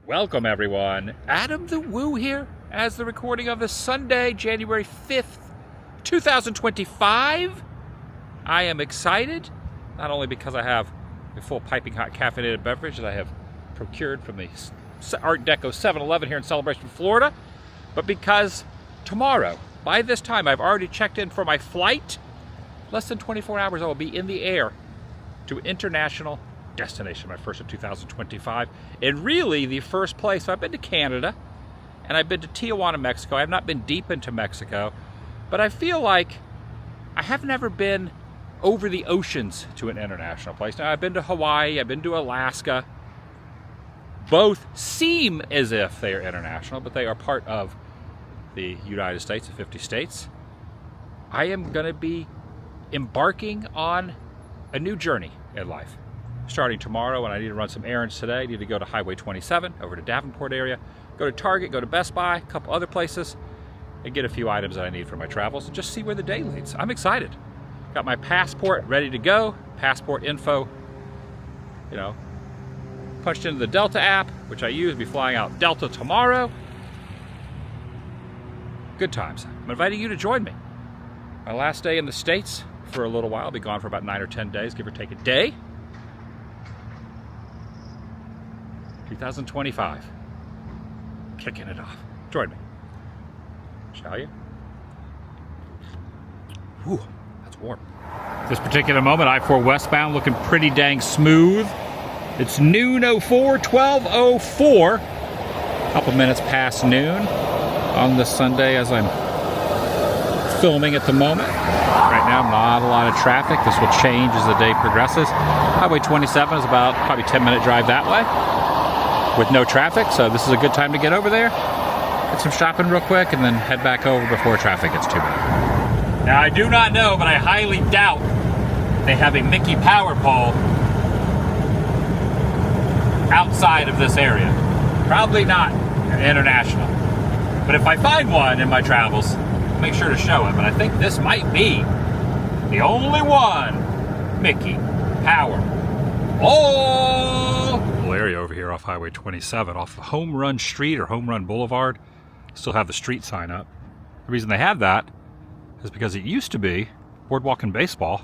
Welcome everyone. Adam the Woo here as the recording of this Sunday, January 5th, 2025. I am excited, not only because I have a full piping hot caffeinated beverage that I have procured from the Art Deco 7-Eleven here in Celebration, Florida, but because tomorrow, by this time, I've already checked in for my flight. Less than 24 hours, I will be in the air to international destination, my first of 2025, and really the first place. So I've been to Canada and I've been to Tijuana, Mexico. I have not been deep into Mexico, but I feel like I have never been over the oceans to an international place. Now I've been to Hawaii, I've been to Alaska. Both seem as if they are international, but they are part of the United States, the 50 states. I am going to be embarking on a new journey in life. Starting tomorrow, and I need to run some errands today. I need to go to Highway 27 over to Davenport area, go to Target, go to Best Buy, a couple other places, and get a few items that I need for my travels and just see where the day leads. I'm excited. Got my passport ready to go, passport info, punched into the Delta app, which I use to be flying out Delta tomorrow. Good times. I'm inviting you to join me. My last day in the States for a little while. I'll be gone for about 9 or 10 days, give or take a day. 2025. Kicking it off. Join me. Shall you? Whew, that's warm. This particular moment, I-4 westbound looking pretty dang smooth. It's noon 04, 12:04. Couple minutes past noon on this Sunday as I'm filming at the moment. Right now, not a lot of traffic. This will change as the day progresses. Highway 27 is about probably 10-minute drive that way with no traffic, so this is a good time to get over there, get some shopping real quick, and then head back over before traffic gets too bad. Now, I do not know, but I highly doubt they have a Mickey power pole outside of this area. Probably not international. But if I find one in my travels, I'll make sure to show it. But I think this might be the only one Mickey power pole. Area over here off Highway 27, off the Home Run Street or Home Run Boulevard. Still have the street sign up. The reason they have that is because it used to be Boardwalk and Baseball,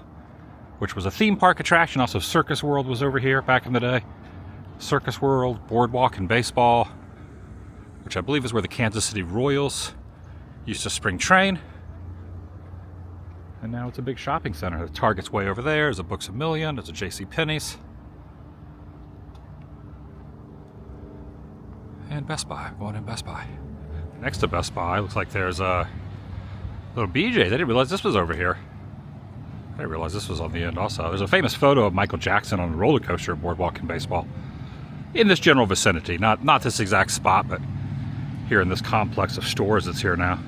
which was a theme park attraction. Also Circus World was over here back in the day. Circus World, Boardwalk and Baseball, which I believe is where the Kansas City Royals used to spring train. And now it's a big shopping center. The Target's way over there. There's a Books A Million. There's a J.C. Penney's. And Best Buy. I'm going in Best Buy. Next to Best Buy, looks like there's a little BJ's. I didn't realize this was over here. I didn't realize this was on the end also. There's a famous photo of Michael Jackson on a roller coaster at Boardwalk and Baseball. In this general vicinity. Not this exact spot, but here in this complex of stores that's here now.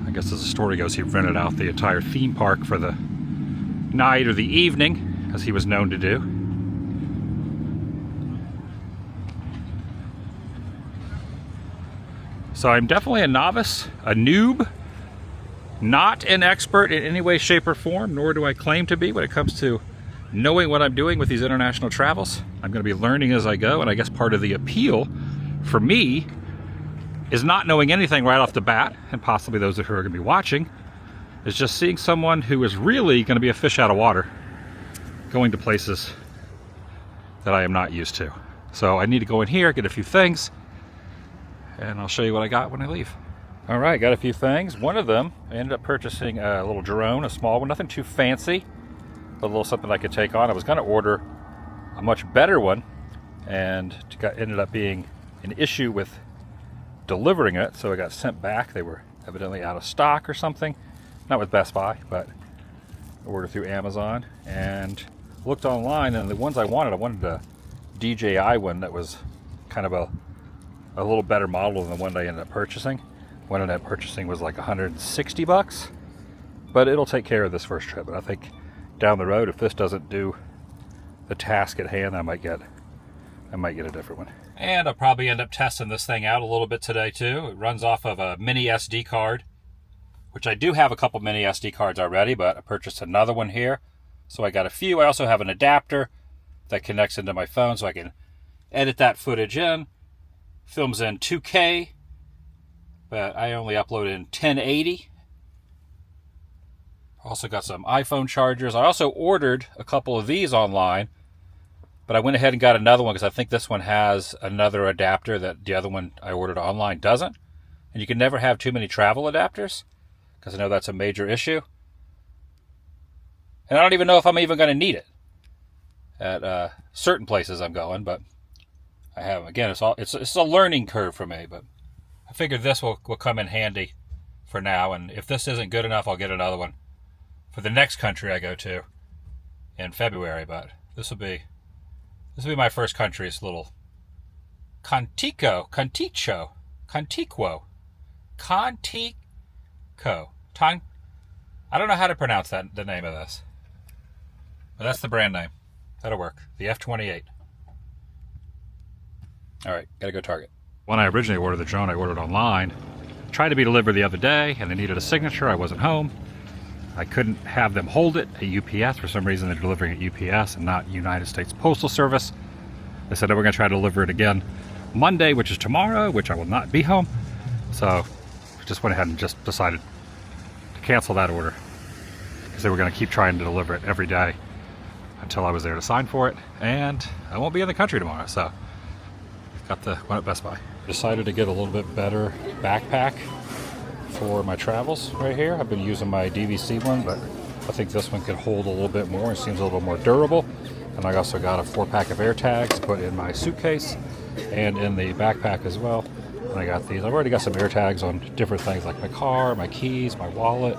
I guess as the story goes, he rented out the entire theme park for the night or the evening, as he was known to do. So I'm definitely a novice, a noob, not an expert in any way, shape, or form, nor do I claim to be when it comes to knowing what I'm doing with these international travels. I'm going to be learning as I go, and I guess part of the appeal for me is not knowing anything right off the bat, and possibly those who are going to be watching, is just seeing someone who is really going to be a fish out of water, going to places that I am not used to. So I need to go in here, get a few things, and I'll show you what I got when I leave. All right, got a few things. One of them, I ended up purchasing a little drone, a small one, nothing too fancy, but a little something I could take on. I was going to order a much better one, and it ended up being an issue with delivering it, so it got sent back. They were evidently out of stock or something. Not with Best Buy, but I ordered through Amazon and looked online, and the ones I wanted a DJI one that was kind of a little better model than the one I ended up purchasing. One I ended up purchasing was like $160, but it'll take care of this first trip. But I think down the road, if this doesn't do the task at hand, I might get a different one. And I'll probably end up testing this thing out a little bit today too. It runs off of a mini SD card, which I do have a couple mini SD cards already, but I purchased another one here. So I got a few. I also have an adapter that connects into my phone so I can edit that footage in. Films in 2K, but I only upload in 1080. Also got some iPhone chargers. I also ordered a couple of these online, but I went ahead and got another one because I think this one has another adapter that the other one I ordered online doesn't. And you can never have too many travel adapters, because I know that's a major issue. And I don't even know if I'm even going to need it at certain places I'm going, but I have. Again, it's a learning curve for me, but I figured this will come in handy for now. And if this isn't good enough, I'll get another one for the next country I go to in February. But this will be my first country. It's a little Contico. I don't know how to pronounce the name of this, but that's the brand name. That'll work. The F-28. All right, gotta go Target. When I originally ordered the drone, I ordered online. Tried to be delivered the other day, and they needed a signature. I wasn't home. I couldn't have them hold it at UPS. For some reason, they're delivering at UPS and not United States Postal Service. They said they were going to try to deliver it again Monday, which is tomorrow, which I will not be home. So I just went ahead and just decided to cancel that order, because they were going to keep trying to deliver it every day until I was there to sign for it. And I won't be in the country tomorrow, so got the one at Best Buy. Decided to get a little bit better backpack for my travels right here. I've been using my DVC one, but I think this one could hold a little bit more. It seems a little more durable. And I also got a 4-pack of AirTags to put in my suitcase and in the backpack as well. And I got these. I've already got some AirTags on different things like my car, my keys, my wallet,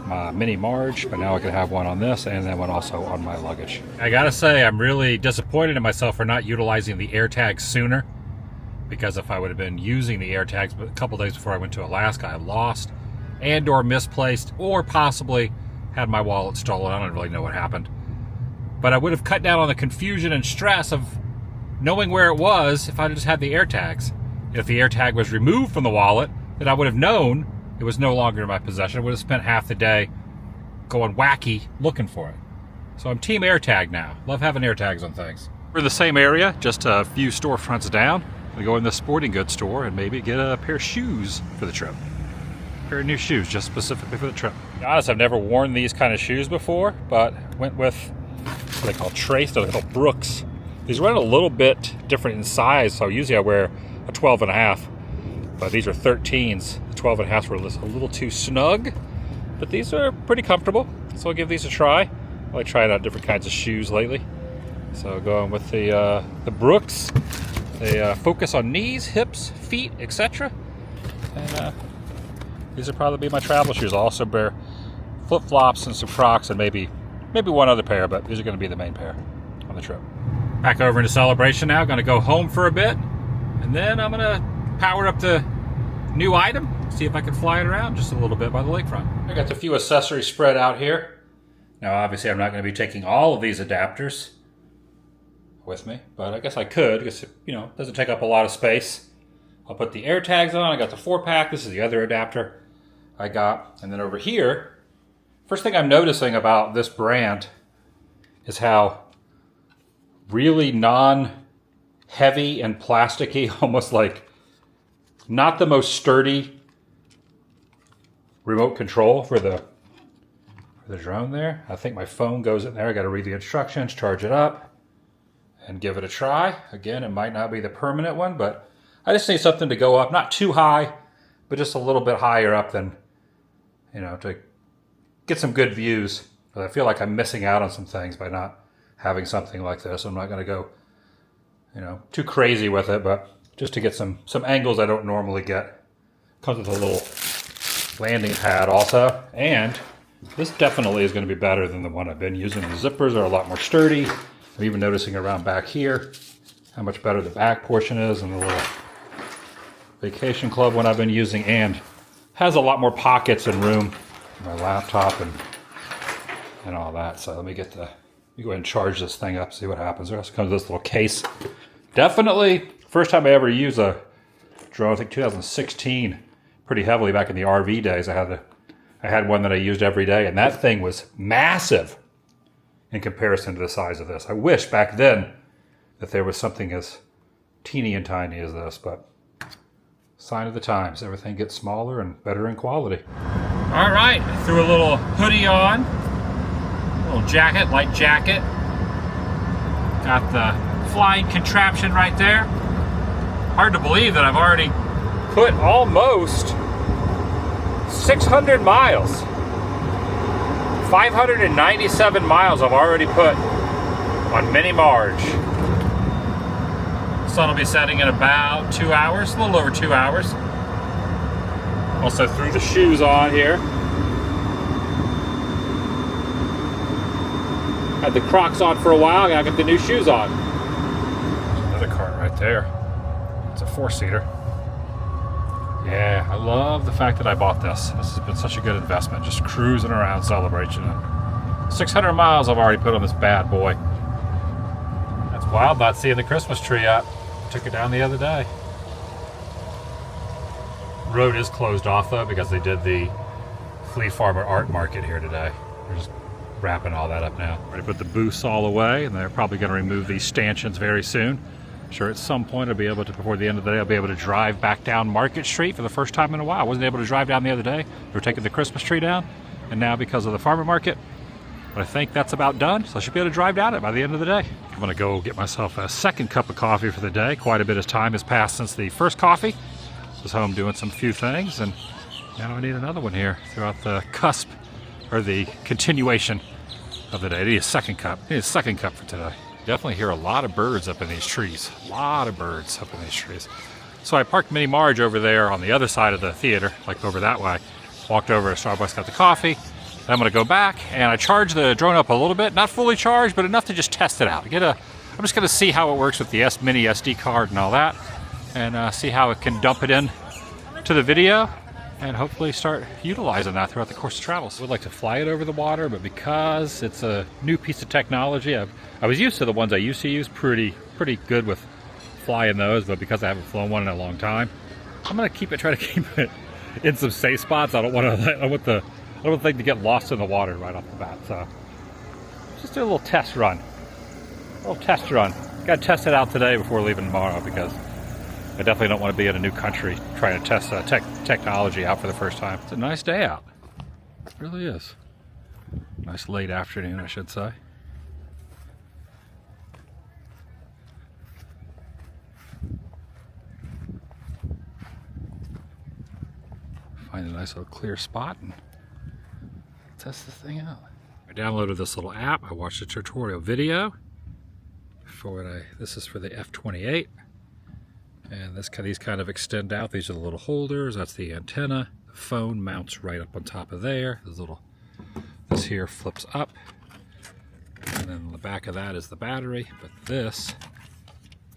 my mini Marge, but now I can have one on this and then one also on my luggage. I gotta say, I'm really disappointed in myself for not utilizing the AirTags sooner, because if I would have been using the AirTags a couple days before I went to Alaska, I lost and or misplaced or possibly had my wallet stolen. I don't really know what happened. But I would have cut down on the confusion and stress of knowing where it was if I just had the AirTags. If the AirTag was removed from the wallet, then I would have known it was no longer in my possession. I would have spent half the day going wacky looking for it. So I'm Team AirTag now. Love having AirTags on things. We're in the same area, just a few storefronts down. We go in the sporting goods store and maybe get a pair of shoes for the trip. A pair of new shoes just specifically for the trip. To be honest, I've never worn these kind of shoes before, but went with what they call Trace, they're called Brooks. These run a little bit different in size, so usually I wear a 12 and a half, but these are 13s. The 12 and a half were a little too snug, but these are pretty comfortable, so I'll give these a try. I like trying out different kinds of shoes lately. So going with the Brooks. They focus on knees, hips, feet, etc. And these will probably be my travel shoes. I'll also wear flip-flops and some Crocs and maybe one other pair, but these are going to be the main pair on the trip. Back over into Celebration now. Going to go home for a bit, and then I'm going to power up the new item, see if I can fly it around just a little bit by the lakefront. I got a few accessories spread out here. Now, obviously, I'm not going to be taking all of these adapters with me, but I guess I could, because it doesn't take up a lot of space. I'll put the AirTags on. I got the 4-pack. This is the other adapter I got. And then over here, first thing I'm noticing about this brand is how really non-heavy and plasticky, almost like not the most sturdy remote control for the drone there. I think my phone goes in there. I got to read the instructions, charge it up, and give it a try. Again, it might not be the permanent one, but I just need something to go up, not too high, but just a little bit higher up than, to get some good views. But I feel like I'm missing out on some things by not having something like this. I'm not going to go, too crazy with it, but just to get some angles I don't normally get. Comes with a little landing pad also, and this definitely is going to be better than the one I've been using. The zippers are a lot more sturdy. I'm even noticing around back here how much better the back portion is, and the little Vacation Club one I've been using, and has a lot more pockets and room for my laptop and all that. So let me go ahead and charge this thing up, see what happens. There also comes this little case. Definitely first time I ever used a drone, I think 2016, pretty heavily back in the RV days. I had one that I used every day, and that thing was massive in comparison to the size of this. I wish back then that there was something as teeny and tiny as this, but sign of the times. Everything gets smaller and better in quality. All right, I threw a little hoodie on, a little jacket, light jacket. Got the flying contraption right there. Hard to believe that I've already put almost 600 miles. 597 miles I've already put on Mini Marge. Sun will be setting in about 2 hours, a little over 2 hours. Also threw the shoes on here. Had the Crocs on for a while, now I got the new shoes on. Another cart right there. It's a 4-seater. Yeah, I love the fact that I bought this. This has been such a good investment, just cruising around Celebration. 600 miles I've already put on this bad boy. That's wild not seeing the Christmas tree up. Took it down the other day. Road is closed off though because they did the Flea Farmer Art Market here today. They're just wrapping all that up now. Already put the booths all away, and they're probably going to remove these stanchions very soon. I'm sure at some point I'll be able to, before the end of the day, I'll be able to drive back down Market Street for the first time in a while. I wasn't able to drive down the other day. They were taking the Christmas tree down, and now because of the farmer market, but I think that's about done, so I should be able to drive down it by the end of the day. I'm going to go get myself a second cup of coffee for the day. Quite a bit of time has passed since the first coffee. Was home doing some few things, and now I need another one here throughout the cusp, or the continuation of the day. I need a second cup. I need a second cup for today. Definitely hear a lot of birds up in these trees. A lot of birds up in these trees. So I parked Mini Marge over there on the other side of the theater, like over that way. Walked over to Starbucks, got the coffee. Then I'm going to go back, and I charged the drone up a little bit. Not fully charged, but enough to just test it out. I'm just going to see how it works with the mini SD card and all that, and see how it can dump it in to the video, and hopefully start utilizing that throughout the course of travels. I would like to fly it over the water, but because it's a new piece of technology, I was used to the ones I used to use, pretty good with flying those, but because I haven't flown one in a long time, I'm going to try to keep it in some safe spots. I don't want the thing to get lost in the water right off the bat. So just do a little test run. Got to test it out today before leaving tomorrow, because I definitely don't want to be in a new country trying to test technology out for the first time. It's a nice day out. It really is. Nice late afternoon, I should say. Find a nice little clear spot and test this thing out. I downloaded this little app. I watched a tutorial video this is for the F28. And these kind of extend out. These are the little holders. That's the antenna. The phone mounts right up on top of there. This here flips up. And then on the back of that is the battery. But this,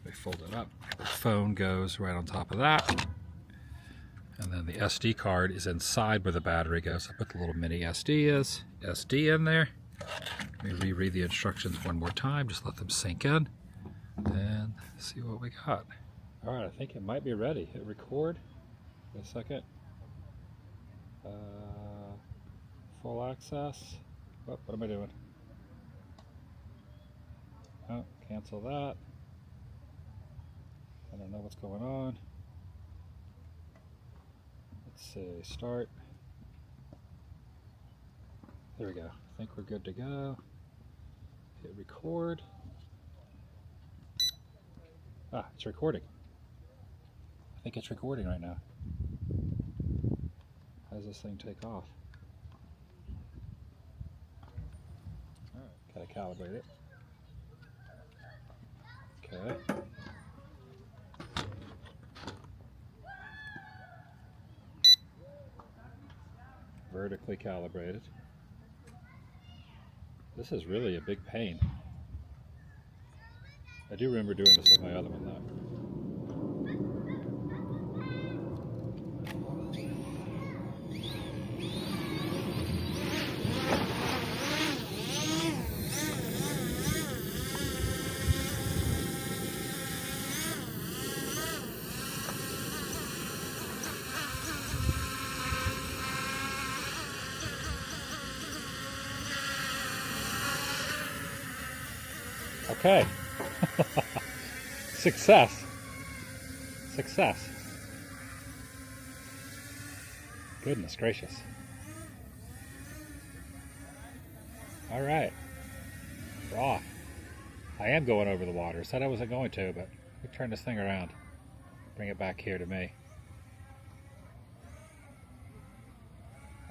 we fold it up. The phone goes right on top of that. And then the SD card is inside where the battery goes. I put the little mini SD in there. Let me reread the instructions one more time. Just let them sink in. And see what we got. All right, I think it might be ready. Hit record. Wait a second. Full access. What am I doing? Oh, cancel that. I don't know what's going on. Let's see, start. There we go. I think we're good to go. Hit record. Ah, it's recording. I think it's recording right now. How does this thing take off? Alright, gotta calibrate it. Okay. Vertically calibrated. This is really a big pain. I do remember doing this with my other one though. Okay. Success. Success. Goodness gracious. All right. We're off. I am going over the water. I said I wasn't going to, but let me turn this thing around. Bring it back here to me.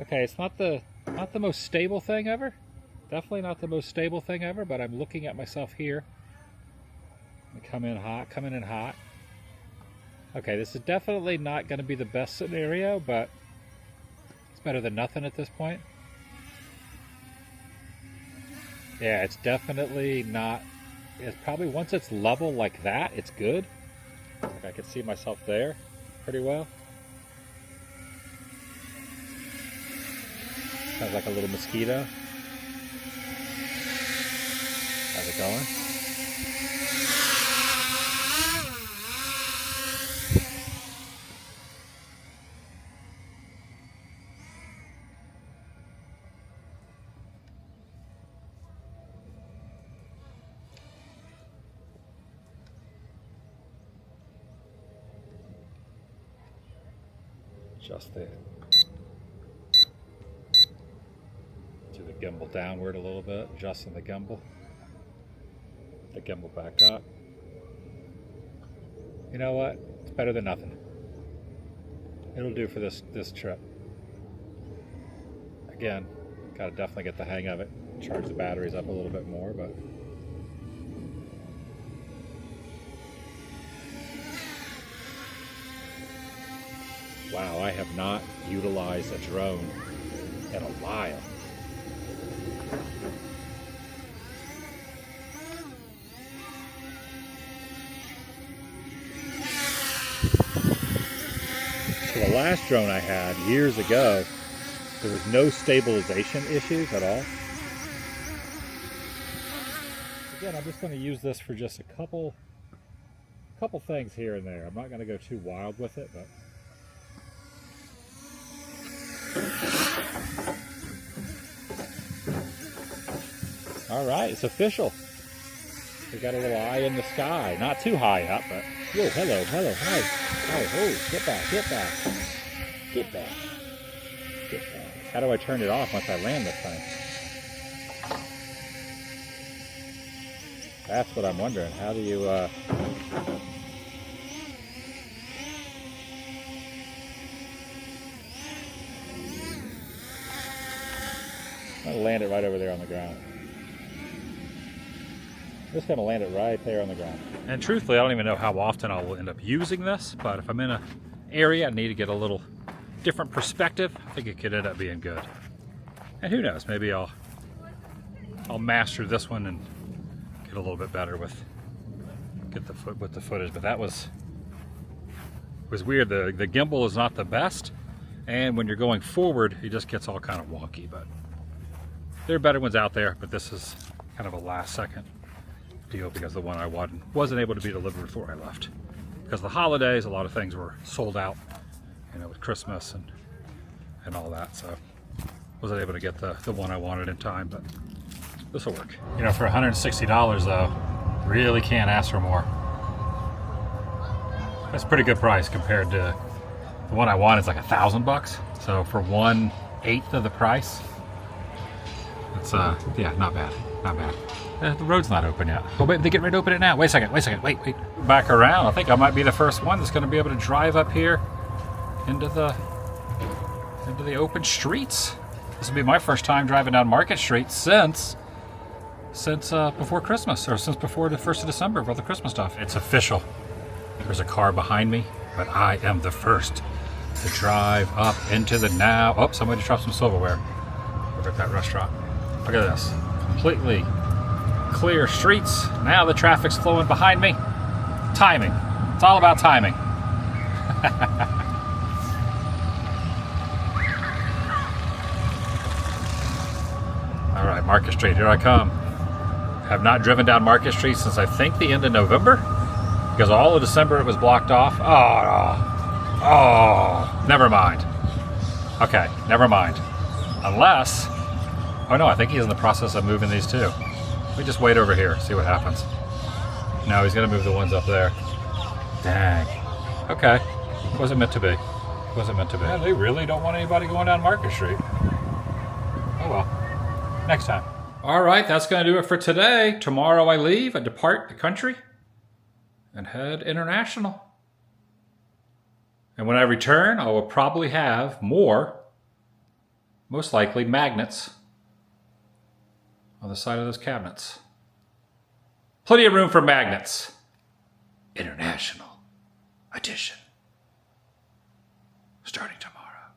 Okay, it's not the most stable thing ever. Definitely not the most stable thing ever, but I'm looking at myself here. Coming in hot. Okay, this is definitely not going to be the best scenario, but it's better than nothing at this point. Yeah, it's definitely not. It's probably, once it's level like that, it's good. Like I can see myself there pretty well. Sounds like a little mosquito. How's it going? Just there. To the gimbal downward a little bit, adjusting the gimbal. The gimbal back up. You know what? It's better than nothing. It'll do for this trip. Again, gotta definitely get the hang of it. Charge the batteries up a little bit more, but wow, I have not utilized a drone in a while. So the last drone I had years ago, there was no stabilization issues at all. Again, I'm just going to use this for just a couple things here and there. I'm not going to go too wild with it, but all right, it's official. We got a little eye in the sky. Not too high up, but whoa, hello, hi. Oh, get back. How do I turn it off once I land this thing? That's what I'm wondering. How do you, I'm gonna land it right over there on the ground. I'm just gonna land it right there on the ground. And truthfully, I don't even know how often I'll end up using this, but if I'm in an area I need to get a little different perspective, I think it could end up being good. And who knows, maybe I'll master this one and get a little bit better with the footage. But that was weird. The gimbal is not the best, and when you're going forward, it just gets all kind of wonky. But there are better ones out there, but this is kind of a last second deal because the one I wasn't able to be delivered before I left. Because the holidays, a lot of things were sold out, you know, with Christmas and all that, so wasn't able to get the one I wanted in time, but this will work. You know, for $160 though, really can't ask for more. That's a pretty good price compared to the one I want is like $1,000. So for 1/8 of the price, it's yeah, not bad. The road's not open yet. Oh wait, they get ready to open it now. Wait a second, wait. Back around. I think I might be the first one that's going to be able to drive up here into the open streets. This will be my first time driving down Market Street since before Christmas, or since before the 1st of December for the Christmas stuff. It's official. There's a car behind me, but I am the first to drive up into the now. Oh, somebody dropped some silverware over at that restaurant. Look at this. Completely clear streets. Now the traffic's flowing behind me. Timing. It's all about timing. All right, Market Street, here I come. Have not driven down Market Street since I think the end of November, because all of December it was blocked off. Oh, never mind. Okay, never mind. Unless, oh no, I think he's in the process of moving these too. We just wait over here, see what happens. No, he's gonna move the ones up there. Dang. Okay. Wasn't meant to be. Wasn't meant to be. Yeah, they really don't want anybody going down Market Street. Oh well. Next time. All right, that's going to do it for today. Tomorrow I leave. I depart the country and head international. And when I return, I will probably have more, most likely, magnets on the side of those cabinets. Plenty of room for magnets. International edition. Starting tomorrow.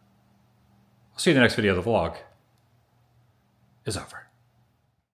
I'll see you in the next video. The vlog is over.